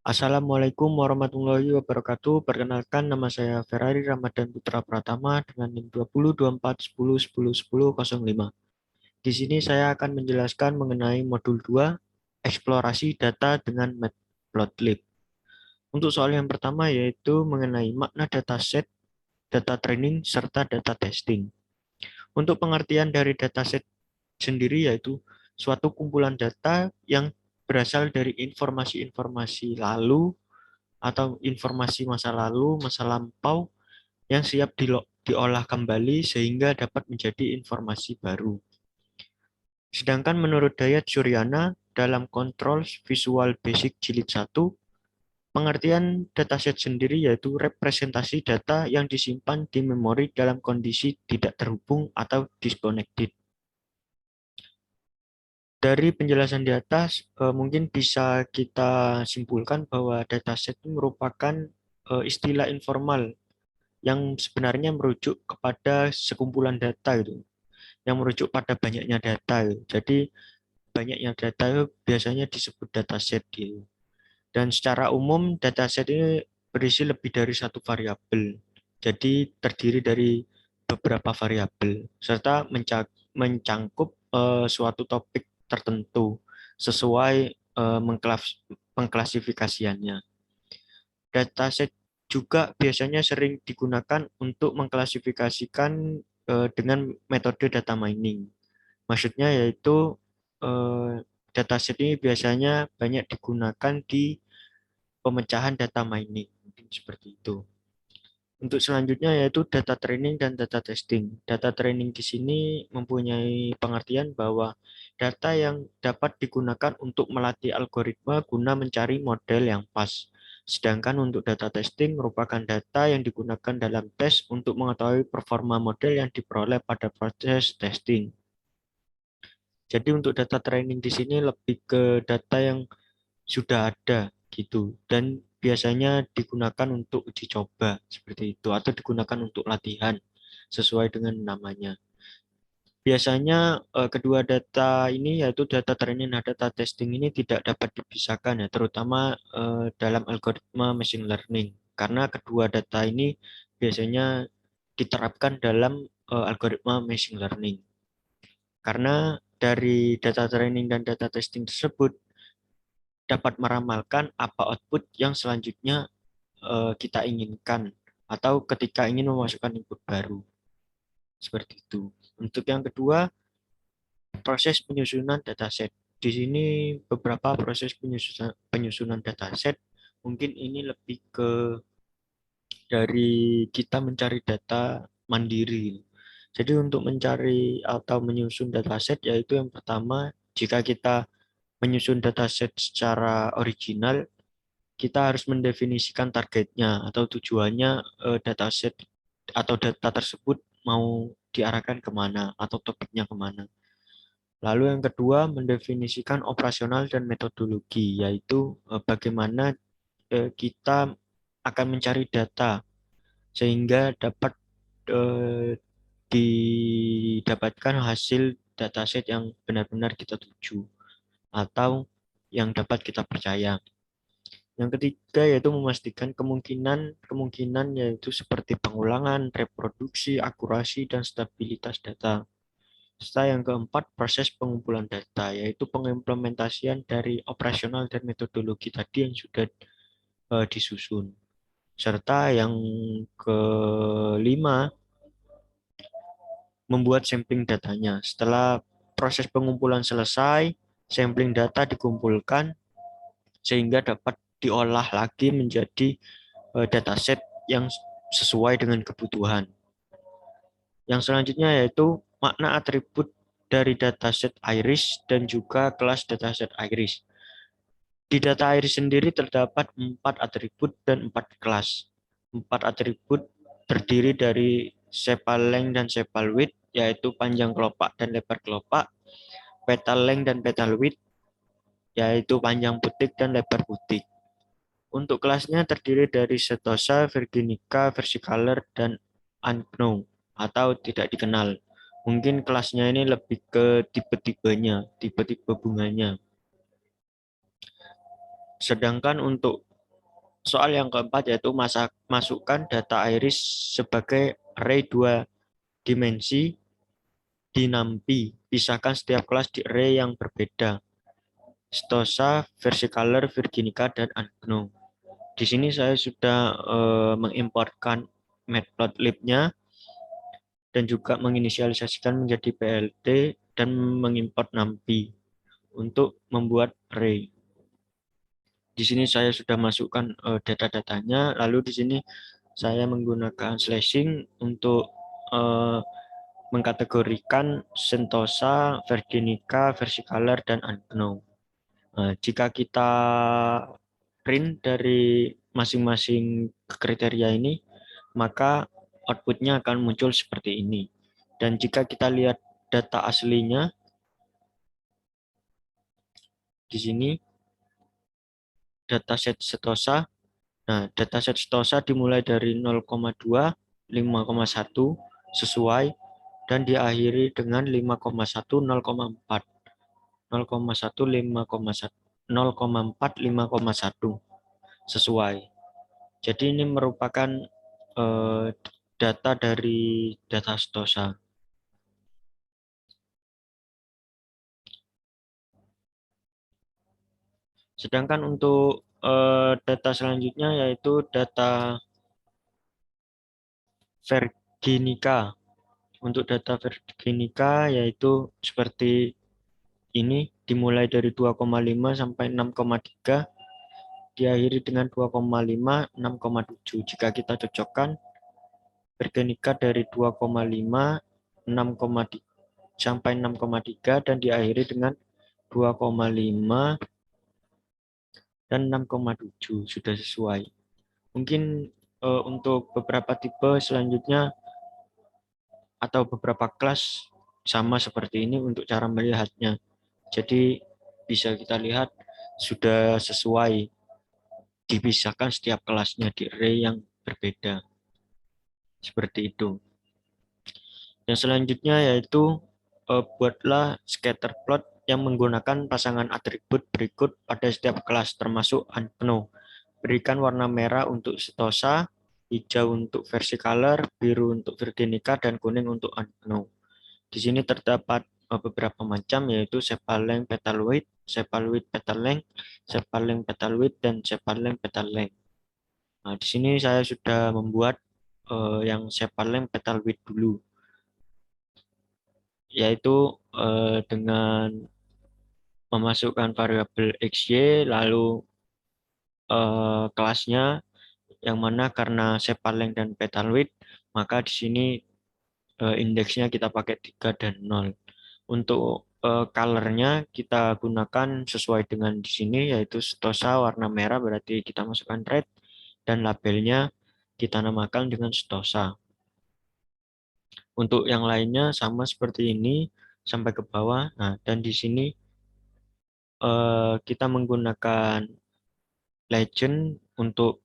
Assalamualaikum warahmatullahi wabarakatuh. Perkenalkan, nama saya Ferrari Ramadan Putra Pratama dengan NIM 202410101005. Di sini saya akan menjelaskan mengenai modul 2, eksplorasi data dengan Matplotlib. Untuk soal yang pertama yaitu mengenai makna dataset, data training, serta data testing. Untuk pengertian dari dataset sendiri yaitu suatu kumpulan data yang berasal dari informasi-informasi lalu atau informasi masa lalu, masa lampau yang siap diolah kembali sehingga dapat menjadi informasi baru. Sedangkan menurut Dayat Suryana dalam Kontrol Visual Basic Jilid 1, pengertian dataset sendiri yaitu representasi data yang disimpan di memori dalam kondisi tidak terhubung atau disconnected. Dari penjelasan di atas, mungkin bisa kita simpulkan bahwa dataset itu merupakan istilah informal yang sebenarnya merujuk kepada sekumpulan data itu, yang merujuk pada banyaknya data itu. Jadi banyaknya data itu biasanya disebut dataset gitu. Dan secara umum dataset ini berisi lebih dari satu variabel. Jadi terdiri dari beberapa variabel serta mencangkup suatu topik tertentu sesuai pengklasifikasiannya. Dataset juga biasanya sering digunakan untuk mengklasifikasikan dengan metode data mining. Maksudnya yaitu dataset ini biasanya banyak digunakan di pemecahan data mining, mungkin seperti itu. Untuk selanjutnya yaitu data training dan data testing. Data training di sini mempunyai pengertian bahwa data yang dapat digunakan untuk melatih algoritma guna mencari model yang pas. Sedangkan untuk data testing merupakan data yang digunakan dalam tes untuk mengetahui performa model yang diperoleh pada proses testing. Jadi untuk data training di sini lebih ke data yang sudah ada gitu dan biasanya digunakan untuk uji coba seperti itu atau digunakan untuk latihan sesuai dengan namanya. Biasanya kedua data ini yaitu data training dan data testing ini tidak dapat dipisahkan ya, terutama dalam algoritma machine learning karena kedua data ini biasanya diterapkan dalam algoritma machine learning. Karena dari data training dan data testing tersebut dapat meramalkan apa output yang selanjutnya kita inginkan atau ketika ingin memasukkan input baru. Seperti itu. Untuk yang kedua, proses penyusunan dataset. Di sini beberapa proses penyusunan dataset. Mungkin ini lebih ke dari kita mencari data mandiri. Jadi untuk mencari atau menyusun dataset yaitu yang pertama, jika kita menyusun dataset secara original, kita harus mendefinisikan targetnya atau tujuannya dataset atau data tersebut mau diarahkan kemana atau topiknya kemana. Lalu yang kedua, mendefinisikan operasional dan metodologi, yaitu bagaimana kita akan mencari data sehingga dapat didapatkan hasil dataset yang benar-benar kita tuju atau yang dapat kita percaya. Yang ketiga yaitu memastikan kemungkinan yaitu seperti pengulangan, reproduksi, akurasi, dan stabilitas data. Serta yang keempat, proses pengumpulan data, yaitu pengimplementasian dari operasional dan metodologi tadi yang sudah disusun. Serta yang kelima, membuat sampling datanya. Setelah proses pengumpulan selesai, sampling data dikumpulkan sehingga dapat diolah lagi menjadi dataset yang sesuai dengan kebutuhan. Yang selanjutnya yaitu makna atribut dari dataset iris dan juga kelas dataset iris. Di data iris sendiri terdapat 4 atribut dan 4 kelas. 4 atribut terdiri dari sepal length dan sepal width, yaitu panjang kelopak dan lebar kelopak, petal length dan petal width, yaitu panjang butik dan lebar butik. Untuk kelasnya terdiri dari setosa, virginica, versicolor, dan unknown atau tidak dikenal. Mungkin kelasnya ini lebih ke tipe-tipenya, tipe-tipe bunganya. Sedangkan untuk soal yang keempat yaitu masukkan data iris sebagai array dua dimensi di NumPy. Pisahkan setiap kelas di array yang berbeda. Stosa, Versicolor, Virginica, dan Ungknown. Di sini saya sudah mengimportkan matplotlib-nya dan juga menginisialisasikan menjadi PLT dan mengimport NumPy untuk membuat array. Di sini saya sudah masukkan data-datanya, lalu di sini saya menggunakan slashing untuk mengkategorikan Sentosa, Virginica, Versicolor, dan Ungknown. Jika kita print dari masing-masing kriteria ini, maka outputnya akan muncul seperti ini. Dan jika kita lihat data aslinya, di sini dataset Setosa. Nah, dataset Setosa dimulai dari 0,2, 5,1 sesuai, dan diakhiri dengan 5,1, 0,4. 0,1, 5,1, 0,4, 5,1 sesuai. Jadi ini merupakan data dari data Stosa. Sedangkan untuk data selanjutnya yaitu data Virginica. Untuk data Virginica yaitu seperti ini, dimulai dari 2,5 sampai 6,3, diakhiri dengan 2,5, 6,7. Jika kita cocokkan, Virginica dari 2,5, 6,3 sampai 6,3 dan diakhiri dengan 2,5 dan 6,7 sudah sesuai. Mungkin untuk beberapa tipe selanjutnya atau beberapa kelas sama seperti ini untuk cara melihatnya. Jadi bisa kita lihat sudah sesuai dipisahkan setiap kelasnya di array yang berbeda. Seperti itu. Yang selanjutnya yaitu buatlah scatter plot yang menggunakan pasangan atribut berikut pada setiap kelas termasuk Ungknown. Berikan warna merah untuk Setosa, hijau untuk Versicolor, biru untuk Virginica, dan kuning untuk Ungknown. Di sini terdapat beberapa macam yaitu sepal-length petal width, sepal width petal length, sepal length petal width, dan sepal length petal length. Nah, di sini saya sudah membuat yang sepal length petal width dulu, yaitu dengan memasukkan variabel xy lalu kelasnya yang mana karena sepal length dan petal width, maka di sini indeksnya kita pakai 3 dan 0. Untuk colornya kita gunakan sesuai dengan di sini yaitu Stosa warna merah berarti kita masukkan red dan labelnya kita namakan dengan Stosa. Untuk yang lainnya sama seperti ini sampai ke bawah. Nah, dan di sini kita menggunakan legend untuk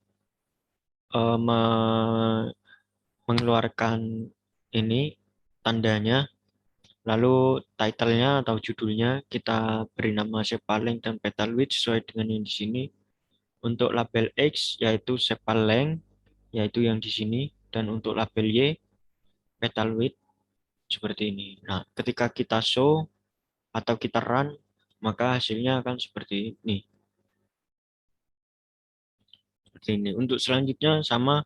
mengeluarkan ini tandanya. Lalu title-nya atau judulnya kita beri nama sepal length dan petal width sesuai dengan yang di sini. Untuk label X yaitu sepal length yaitu yang di sini, dan untuk label Y petal width seperti ini. Nah, ketika kita show atau kita run maka hasilnya akan seperti ini. Seperti ini. Untuk selanjutnya sama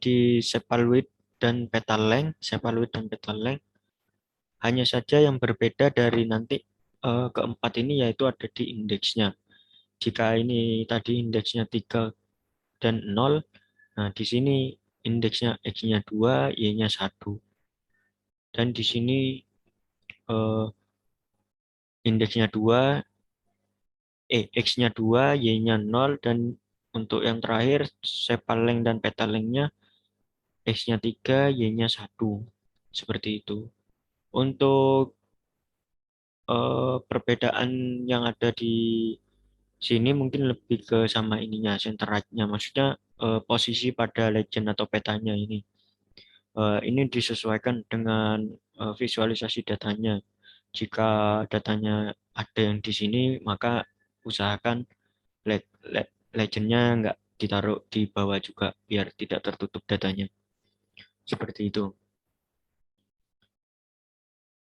di sepal width dan petal length, sepal width dan petal length. Hanya saja yang berbeda dari nanti keempat ini yaitu ada di indeksnya. Jika ini tadi indeksnya 3 dan 0, nah di sini indeksnya X-nya 2, Y-nya 1. Dan di sini indeksnya 2, X-nya 2, Y-nya 0, dan untuk yang terakhir sepal length dan petal length-nya X-nya 3, Y-nya 1. Seperti itu. Untuk perbedaan yang ada di sini mungkin lebih ke sama ininya, center right-nya. Maksudnya posisi pada legend atau petanya ini. Ini disesuaikan dengan visualisasi datanya. Jika datanya ada yang di sini, maka usahakan legendnya ditaruh di bawah juga biar tidak tertutup datanya. Seperti itu.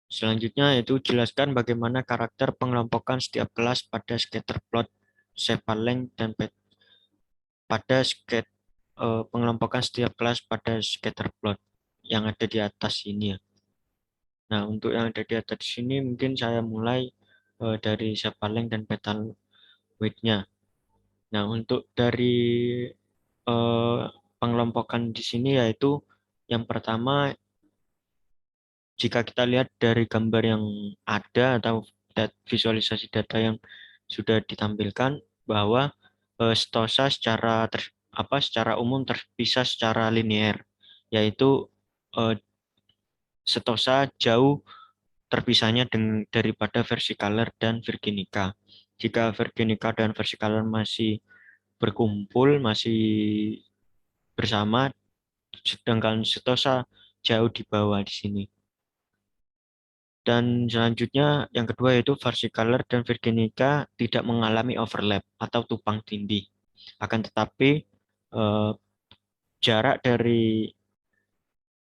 Selanjutnya yaitu jelaskan bagaimana karakter pengelompokan setiap kelas pada scatter plot Sephaleng dan pada pengelompokan setiap kelas pada scatter plot yang ada di atas ini ya. Nah, untuk yang ada di atas sini mungkin saya mulai dari Sephaleng dan petal weight-nya. Nah, untuk dari pengelompokan di sini yaitu yang pertama, jika kita lihat dari gambar yang ada atau visualisasi data yang sudah ditampilkan bahwa setosa secara umum terpisah secara linear, yaitu eh, setosa jauh terpisahnya daripada versicolor dan virginica. Jika virginica dan versicolor masih berkumpul, masih bersama, sedangkan setosa jauh di bawah di sini. Dan selanjutnya yang kedua yaitu versicolor dan virginica tidak mengalami overlap atau tumpang tindih. Akan tetapi eh, jarak dari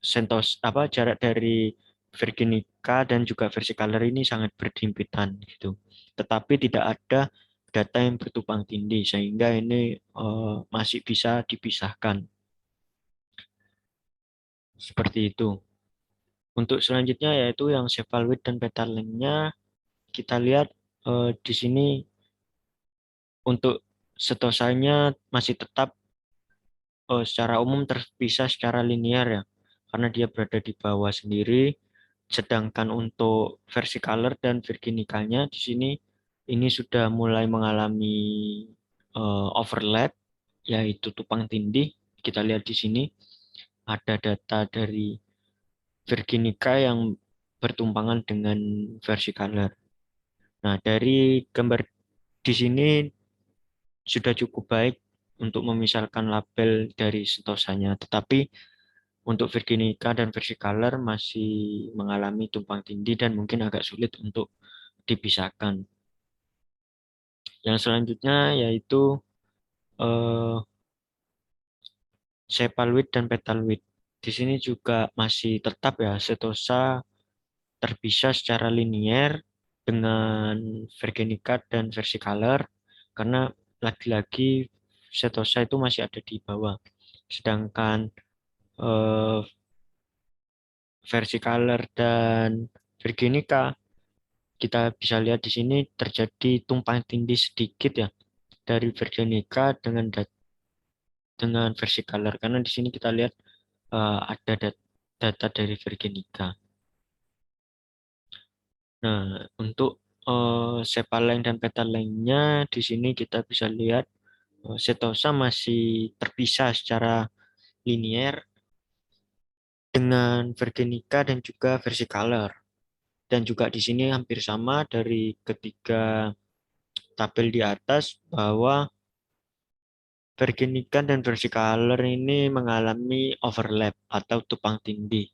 jarak dari virginica dan juga versicolor ini sangat berhimpitan gitu. Tetapi tidak ada data yang bertumpang tindih sehingga ini masih bisa dipisahkan. Seperti itu. Untuk selanjutnya yaitu yang cephaloid dan petalengnya, kita lihat di sini untuk setosanya masih tetap secara umum terpisah secara linear ya, karena dia berada di bawah sendiri. Sedangkan untuk versicolor dan virginicanya di sini ini sudah mulai mengalami overlap, yaitu tumpang tindih. Kita lihat di sini ada data dari virginica yang bertumpangan dengan versicolor. Nah, dari gambar di sini sudah cukup baik untuk memisahkan label dari sentosanya. Tetapi untuk Virginica dan Versicolor masih mengalami tumpang tindih dan mungkin agak sulit untuk dipisahkan. Yang selanjutnya yaitu eh, Cephaloid dan Petaloid. Di sini juga masih tetap ya setosa terpisah secara linier dengan Virginica dan Versicolor karena lagi-lagi setosa itu masih ada di bawah. Sedangkan eh, Versicolor dan Virginica kita bisa lihat di sini terjadi tumpang tindih sedikit ya dari Virginica dengan Versicolor karena di sini kita lihat ada data dari Virginica. Nah, untuk Sephaleng dan Petalengnya di sini kita bisa lihat setosa masih terpisah secara linier dengan Virginica dan juga Versicolor. Dan juga di sini hampir sama dari ketiga tabel di atas bahwa Virginica dan Versicolor ini mengalami overlap atau tumpang tindih.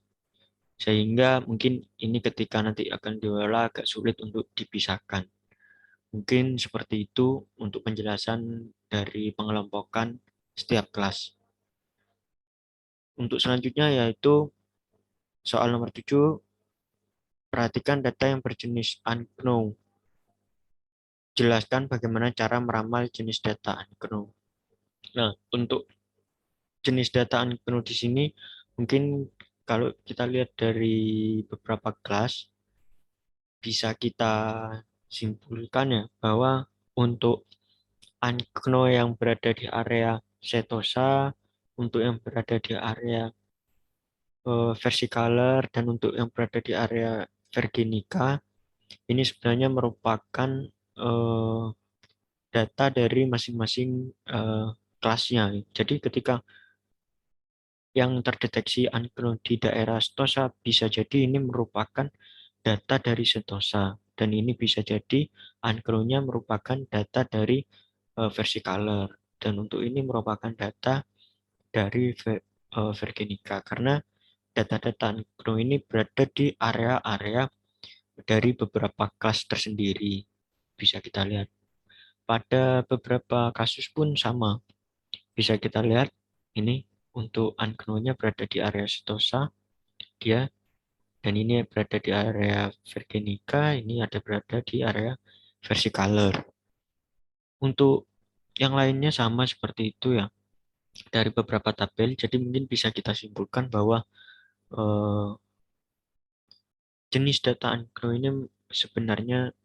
Sehingga mungkin ini ketika nanti akan diolah agak sulit untuk dipisahkan. Mungkin seperti itu untuk penjelasan dari pengelompokan setiap kelas. Untuk selanjutnya yaitu soal nomor 7, perhatikan data yang berjenis unknown. Jelaskan bagaimana cara meramal jenis data unknown. Nah, untuk jenis data unknown di sini mungkin kalau kita lihat dari beberapa kelas bisa kita simpulkan ya bahwa untuk unknown yang berada di area setosa, untuk yang berada di area versicolor dan untuk yang berada di area virginica ini sebenarnya merupakan eh, data dari masing-masing kelasnya. Jadi ketika yang terdeteksi unknown di daerah Sentosa bisa jadi ini merupakan data dari Sentosa dan ini bisa jadi unknown-nya merupakan data dari versicolor dan untuk ini merupakan data dari Virginica karena data-data unknown ini berada di area-area dari beberapa kelas tersendiri bisa kita lihat pada beberapa kasus pun sama Bisa kita lihat ini untuk unknown-nya berada di area setosa dia, dan ini berada di area Virginica, ini ada berada di area versicolor. Untuk yang lainnya sama seperti itu ya dari beberapa tabel. Jadi mungkin bisa kita simpulkan bahwa eh, jenis data unknown ini sebenarnya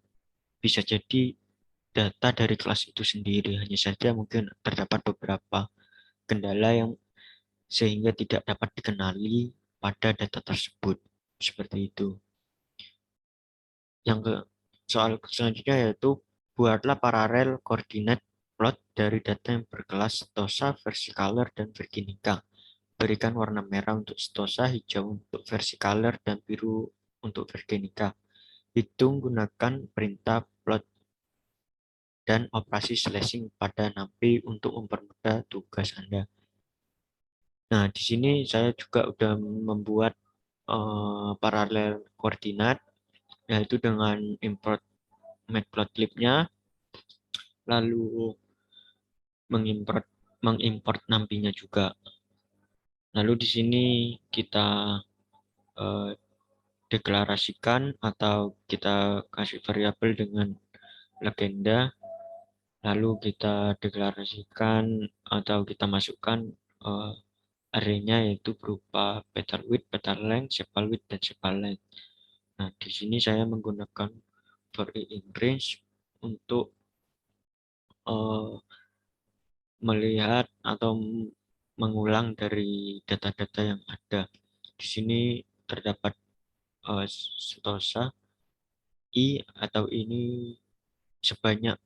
bisa jadi data dari kelas itu sendiri. Hanya saja mungkin terdapat beberapa kendala yang sehingga tidak dapat dikenali pada data tersebut. Seperti itu. Yang ke soal selanjutnya yaitu buatlah paralel koordinat plot dari data yang berkelas Stosa, Versicolor, dan Virginica. Berikan warna merah untuk Stosa, hijau untuk Versicolor, dan biru untuk Virginica. Hitung gunakan perintah plot dan operasi slashing pada NumPy untuk mempermudah tugas Anda. Nah, di sini saya juga udah membuat paralel koordinat, yaitu dengan import matplotlib-nya, lalu mengimport mengimport NumPy-nya juga. Lalu di sini kita eh, deklarasikan atau kita kasih variabel dengan legenda, lalu kita deklarasikan atau kita masukkan eh, array-nya yaitu berupa petal width, petal length, sepal width, dan sepal length. Nah, di sini saya menggunakan for in range untuk eh, melihat atau mengulang dari data-data yang ada. Di sini terdapat setosa I atau ini sebanyak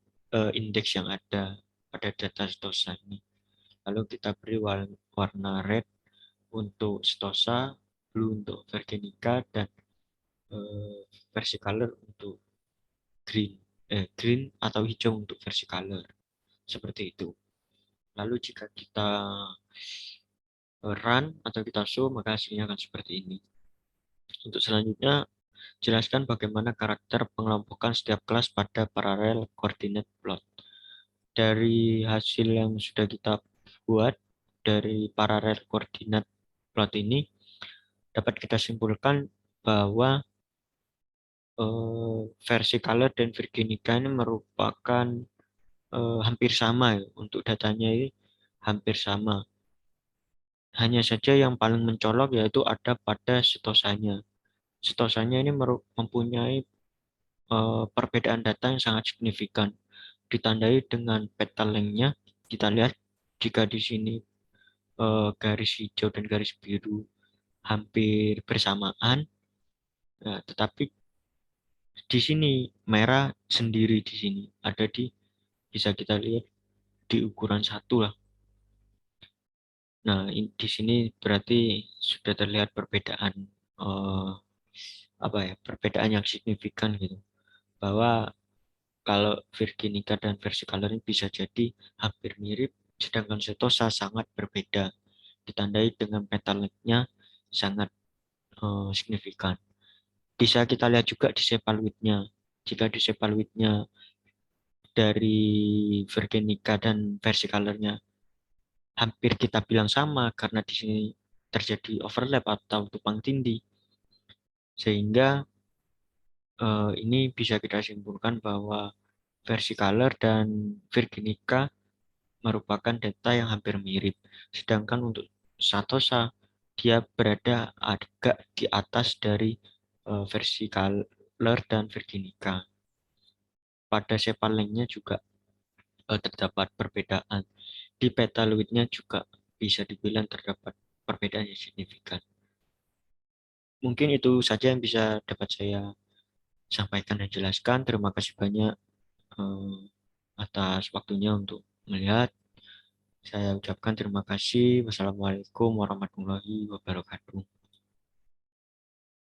indeks yang ada pada data setosa ini. Lalu kita beri warna red untuk setosa, blue untuk Virginica, dan versi color untuk green. Green atau hijau untuk versi color. Seperti itu. Lalu jika kita run atau kita show, maka hasilnya akan seperti ini. Untuk selanjutnya, jelaskan bagaimana karakter pengelompokan setiap kelas pada paralel coordinate plot. Dari hasil yang sudah kita buat dari paralel coordinate plot ini, dapat kita simpulkan bahwa versi color dan Virginica ini merupakan hampir sama ya. Untuk datanya ini hampir sama. Hanya saja yang paling mencolok yaitu ada pada setosanya. Setosanya ini mempunyai perbedaan data yang sangat signifikan. Ditandai dengan petal length-nya. Kita lihat jika di sini garis hijau dan garis biru hampir bersamaan, nah, tetapi di sini merah sendiri di sini ada bisa kita lihat di ukuran 1 lah. Nah, di sini berarti sudah terlihat perbedaan eh, apa ya, perbedaan yang signifikan gitu. Bahwa kalau Virginica dan Versicolor ini bisa jadi hampir mirip, sedangkan Setosa sangat berbeda, ditandai dengan petal length-nya sangat signifikan. Bisa kita lihat juga di sepal width-nya. Jika di sepal width-nya dari Virginica dan Versicolor-nya hampir kita bilang sama karena di sini terjadi overlap atau tumpang tindih, sehingga ini bisa kita simpulkan bahwa Versicolor dan Virginica merupakan data yang hampir mirip. Sedangkan untuk Satosa, dia berada agak di atas dari Versicolor dan Virginica. Pada sepal length-nya juga terdapat perbedaan. Di petal width-nya juga bisa dibilang terdapat perbedaan yang signifikan. Mungkin itu saja yang bisa dapat saya sampaikan dan jelaskan. Terima kasih banyak atas waktunya untuk melihat. Saya ucapkan terima kasih. Wassalamualaikum warahmatullahi wabarakatuh.